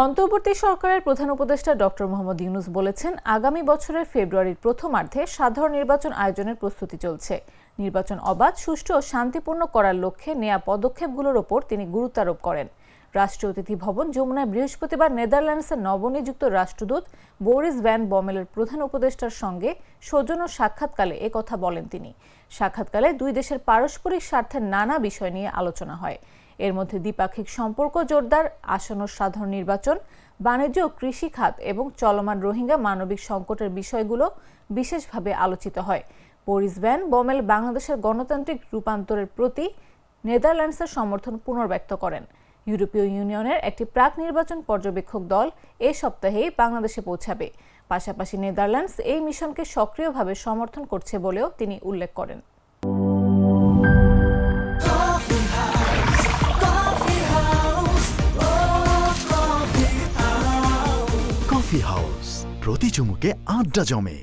অন্তর্বর্তী সরকারের প্রধান উপদেষ্টা ডক্টর মোহাম্মদ ইউনূস বলেছেন, আগামী বছরের ফেব্রুয়ারির প্রথমার্ধে সাধারণ নির্বাচন আয়োজনের প্রস্তুতি চলছে। নির্বাচন অবাধ, সুষ্ঠু ও শান্তিপূর্ণ করার লক্ষ্যে নেওয়া পদক্ষেপগুলোর ওপর তিনি গুরুত্ব আরোপ করেন। রাষ্ট্রীয় অতিথি ভবন যমুনায় বৃহস্পতিবার নেদারল্যান্ডসের নবনিযুক্ত রাষ্ট্রদূত বোরিস ভ্যান বমেলের প্রধান উপদেষ্টার সঙ্গে সৌজন্য সাক্ষাৎকালে একথা বলেন তিনি। সাক্ষাৎকালে দুই দেশের পারস্পরিক স্বার্থের নানা বিষয় নিয়ে আলোচনা হয়। এর মধ্যে দ্বিপাক্ষিক সম্পর্ক জোরদার, আসন্ন সাধারণ নির্বাচন, বাণিজ্য ও কৃষি খাত এবং চলমান রোহিঙ্গা মানবিক সংকটের বিষয়গুলো বিশেষভাবে আলোচিত হয়। বোরিস ভ্যান বমেল বাংলাদেশের গণতান্ত্রিক রূপান্তরের প্রতি নেদারল্যান্ডসের সমর্থন পুনর্ব্যক্ত করেন। ইউরোপীয় ইউনিয়নের একটি প্রাক নির্বাচন পর্যবেক্ষক দল এ সপ্তাহেই বাংলাদেশে পৌঁছাবে। পাশাপাশি নেদারল্যান্ডস এই মিশনকে সক্রিয়ভাবে সমর্থন করছে বলেও তিনি উল্লেখ করেন। কফি হাউস, প্রতি চুমুকে আড্ডা জমে।